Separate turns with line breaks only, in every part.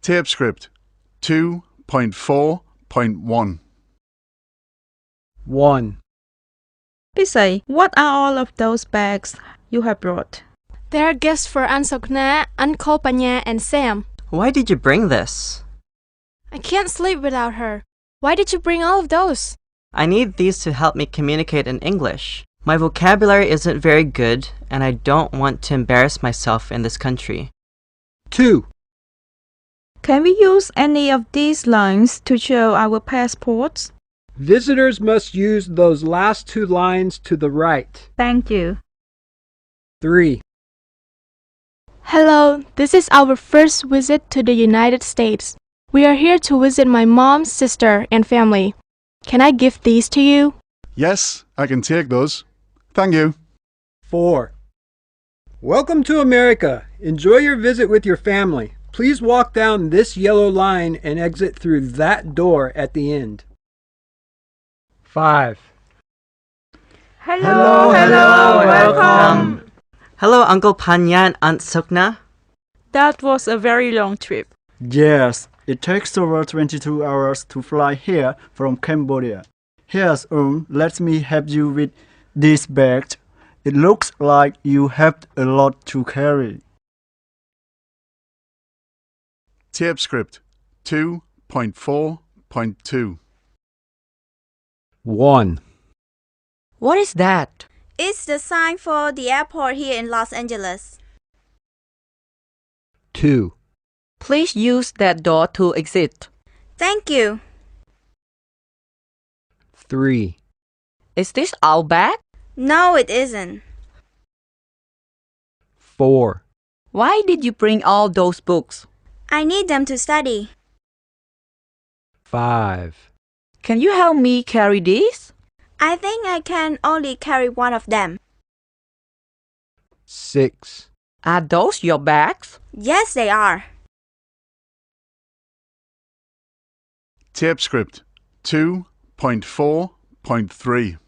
Tape script 2.4.1.
1.
Pisay, what are all of those bags you have brought?
They're gifts for Aunt Sokna, Uncle Panya, and Sam.
Why did you bring this?
I can't sleep without her. Why did you bring all of those?
I need these to help me communicate in English. My vocabulary isn't very good, and I don't want to embarrass myself in this country.
2.
Can we use any of these lines to show our passports?
Visitors must use those last 2 lines to the right.
Thank you.
3.
Hello, this is our first visit to the United States. We are here to visit my mom, sister, and family. Can I give these to you?
Yes, I can take those. Thank you.
4. Welcome to America. Enjoy your visit with your family. Please walk down this yellow line and exit through that door at the end. 5.
Hello, welcome.
Hello, Uncle Panya and Aunt Sokna.
That was a very long trip.
Yes, it takes over 22 hours to fly here from Cambodia. Here's let me help you with this bag. It looks like you have a lot to carry.
Tape script 2.4.2.
1.
What is that?
It's the sign for the airport here in Los Angeles.
2.
Please use that door to exit.
Thank you.
3.
Is this our bag?
No, it isn't.
4.
Why did you bring all those books?
I need them to study.
5.
Can you help me carry these?
I think I can only carry one of them.
6.
Are those your bags?
Yes, they are.
Tape script 2.4.3.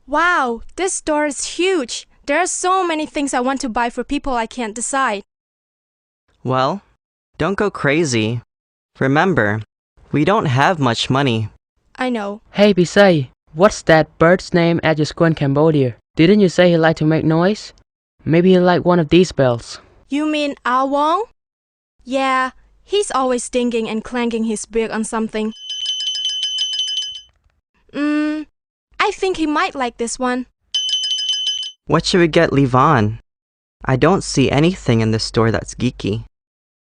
Wow, this store is huge. There are so many things I want to buy for people I can't decide.
Well, don't go crazy. Remember, we don't have much money.
I know.
Hey Pisay, what's that bird's name at your school in Cambodia? Didn't you say he liked to make noise? Maybe he liked one of these bells.
You mean Ah Wong? Yeah, he's always dinging and clanking his beak on something. I think he might like this one.
What should we get Levon? I don't see anything in this store that's geeky.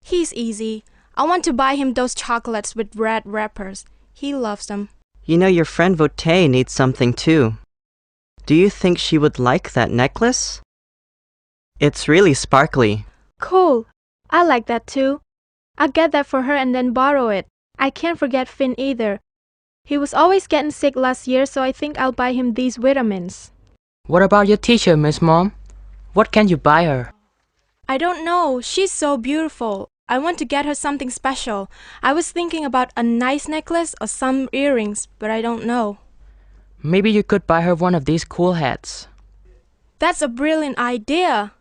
He's easy. I want to buy him those chocolates with red wrappers. He loves them.
You know your friend Vote needs something too. Do you think she would like that necklace? It's really sparkly.
Cool. I like that too. I'll get that for her and then borrow it. I can't forget Finn either. He was always getting sick last year, so I think I'll buy him these vitamins.
What about your teacher, Miss Mom? What can you buy her?
I don't know. She's so beautiful. I want to get her something special. I was thinking about a nice necklace or some earrings, but I don't know.
Maybe you could buy her one of these cool hats.
That's a brilliant idea.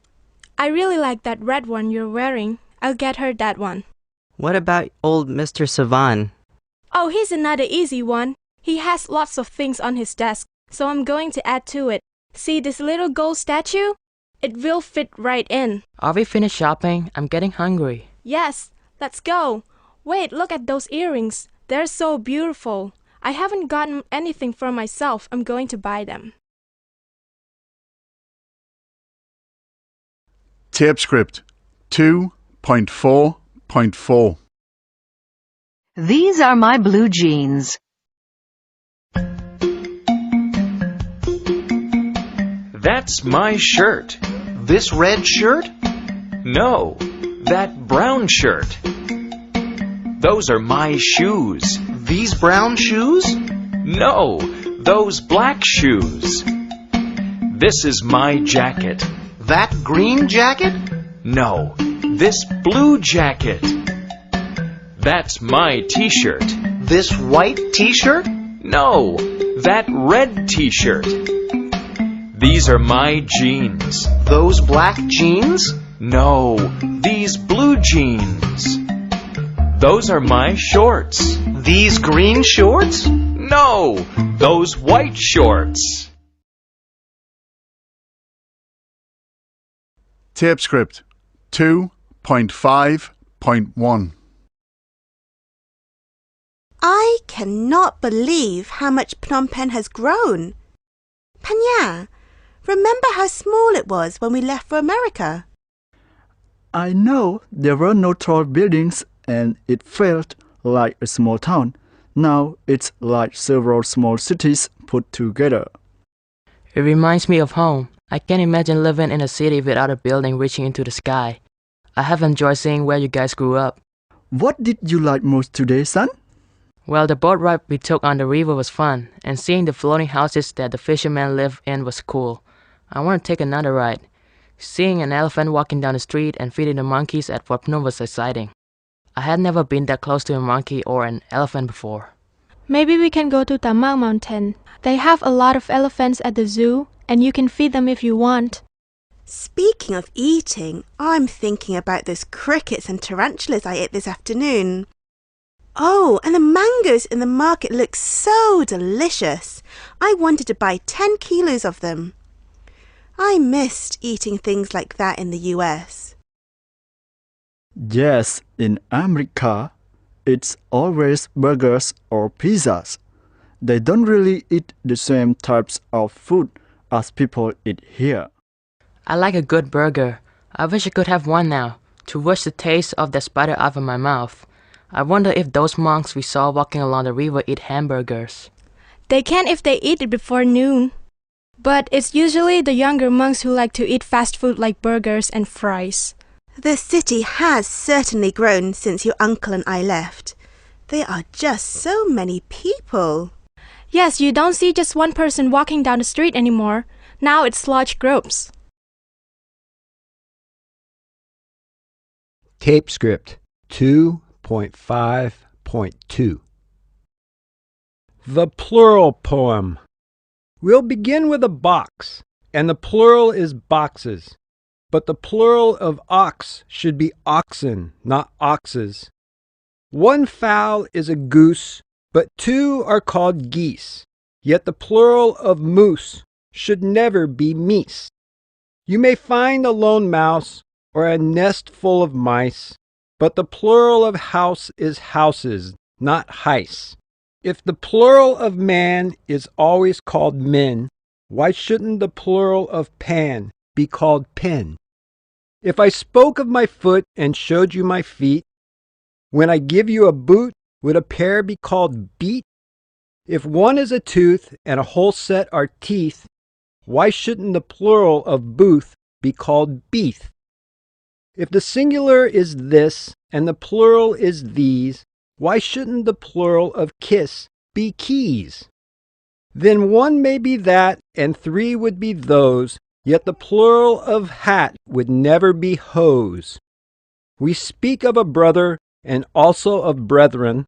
I really like that red one you're wearing. I'll get her that one.
What about old Mr. Savan?
Oh, he's another easy one. He has lots of things on his desk, so I'm going to add to it. See this little gold statue? It will fit right in.
Are we finished shopping? I'm getting hungry.
Yes, let's go. Wait, look at those earrings. They're so beautiful. I haven't gotten anything for myself. I'm going to buy them.
Tape script 2.4.4.
These are my blue jeans.
That's my shirt.
This red shirt?
No, that brown shirt. Those are my shoes.
These brown shoes?
No, those black shoes. This is my jacket.
That green jacket?
No, this blue jacket. That's my t-shirt.
This white t-shirt?
No, that red t-shirt. These are my jeans.
Those black jeans?
No, these blue jeans. Those are my shorts.
These green shorts?
No, those white shorts.
Tape script 2.5.1.
I cannot believe how much Phnom Penh has grown. Panya, remember how small it was when we left for America?
I know there were no tall buildings and it felt like a small town. Now it's like several small cities put together.
It reminds me of home. I can't imagine living in a city without a building reaching into the sky. I have enjoyed seeing where you guys grew up.
What did you like most today, son?
Well, the boat ride we took on the river was fun, and seeing the floating houses that the fishermen live in was cool. I want to take another ride. Seeing an elephant walking down the street and feeding the monkeys at Wat Phnom was exciting. I had never been that close to a monkey or an elephant before.
Maybe we can go to Tamang Mountain. They have a lot of elephants at the zoo, and you can feed them if you want.
Speaking of eating, I'm thinking about those crickets and tarantulas I ate this afternoon. Oh, and the mangoes in the market look so delicious. I wanted to buy 10 kilos of them. I missed eating things like that in the US.
Yes, in America, it's always burgers or pizzas. They don't really eat the same types of food as people eat here.
I like a good burger. I wish I could have one now, to wash the taste of that spider out of my mouth. I wonder if those monks we saw walking along the river eat hamburgers.
They can if they eat it before noon. But it's usually the younger monks who like to eat fast food like burgers and fries.
The city has certainly grown since your uncle and I left. There are just so many people.
Yes, you don't see just one person walking down the street anymore. Now it's large groups.
Tape script 2.5.2. The plural poem. We'll begin with a box, and the plural is boxes. But the plural of ox should be oxen, not oxes. One fowl is a goose, but two are called geese. Yet the plural of moose should never be meese. You may find a lone mouse or a nest full of mice, but the plural of house is houses, not heis. If the plural of man is always called men, why shouldn't the plural of pan be called pen? If I spoke of my foot and showed you my feet, when I give you a boot, would a pair be called beat? If one is a tooth and a whole set are teeth, why shouldn't the plural of booth be called beath? If the singular is this and the plural is these, why shouldn't the plural of kiss be keys? Then one may be that and three would be those, yet the plural of hat would never be hose. We speak of a brother and also of brethren,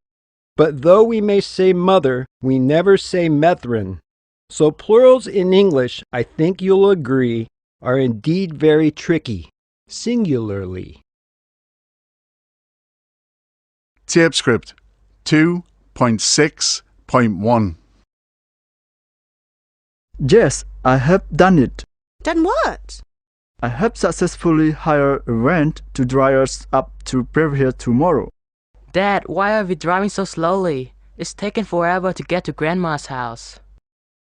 but though we may say mother, we never say methrin. So plurals in English, I think you'll agree, are indeed very tricky, singularly.
Tape script 2.6.1.
Yes, I have done it.
Done what?
I have successfully hired a van to drive us up to Prepare tomorrow.
Dad, why are we driving so slowly? It's taken forever to get to Grandma's house.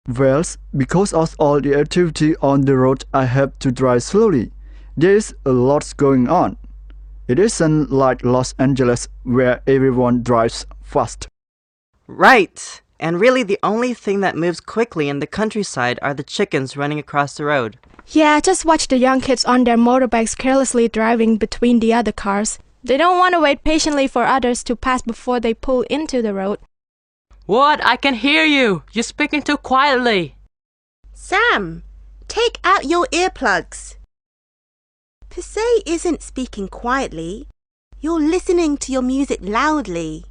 Well, because of all the activity on the road, I have to drive slowly. There's a lot going on. It isn't like Los Angeles where everyone drives fast.
Right. And really the only thing that moves quickly in the countryside are the chickens running across the road.
Yeah, just watch the young kids on their motorbikes carelessly driving between the other cars. They don't want to wait patiently for others to pass before they pull into the road.
What? I can hear you! You're speaking too quietly!
Sam, take out your earplugs. Pisay isn't speaking quietly. You're listening to your music loudly.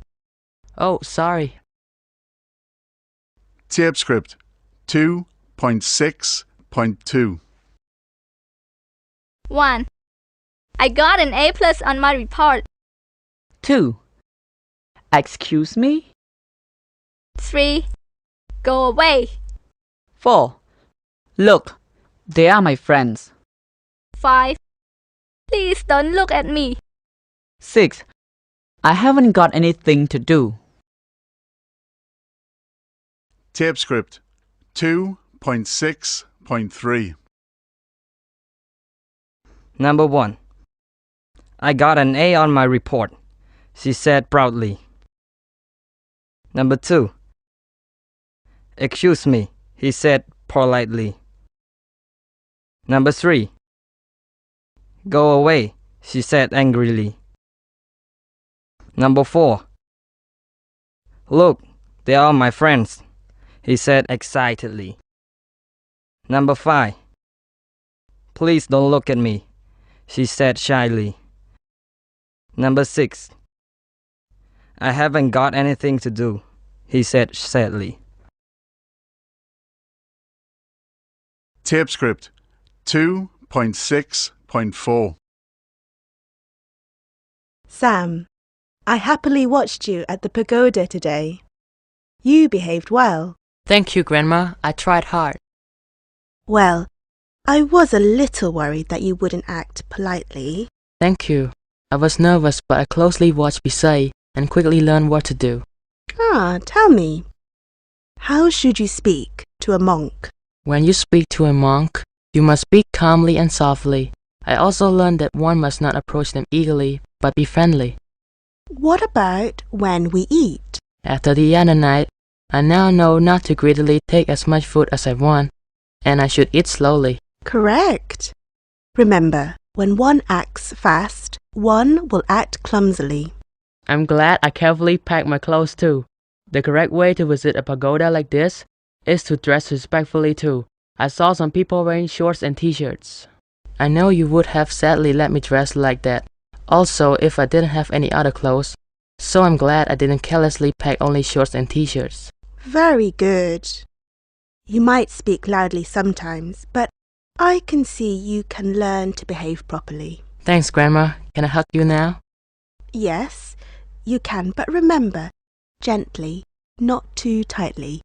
Oh, sorry.
Tape script 2.6.2.
1. I got an A+ on my report.
2. Excuse me?
3. Go away.
4. Look, they are my friends.
5. Please don't look at me.
6. I haven't got anything to do.
Tape script 2.6.3.
Number 1. I got an A on my report, she said proudly. Number 2. Excuse me, he said politely. Number 3. Go away, she said angrily. Number 4. Look, they are my friends, he said excitedly. Number 5. Please don't look at me, she said shyly. Number 6. I haven't got anything to do, he said sadly.
Tape script 2.6.4.
Sam, I happily watched you at the pagoda today. You behaved well.
Thank you, Grandma. I tried hard.
Well, I was a little worried that you wouldn't act politely.
Thank you. I was nervous, but I closely watched Bisay and quickly learned what to do.
Tell me, how should you speak to a monk?
When you speak to a monk, you must speak calmly and softly. I also learned that one must not approach them eagerly, but be friendly.
What about when we eat?
After the other night, I now know not to greedily take as much food as I want, and I should eat slowly.
Correct. Remember, when one acts fast, one will act clumsily.
I'm glad I carefully packed my clothes too. The correct way to visit a pagoda like this is to dress respectfully too. I saw some people wearing shorts and t-shirts. I know you would have sadly let me dress like that. Also, if I didn't have any other clothes. So I'm glad I didn't carelessly pack only shorts and t-shirts.
Very good. You might speak loudly sometimes, but I can see you can learn to behave properly.
Thanks, Grandma. Can I hug you now?
Yes, you can, but remember, gently, not too tightly.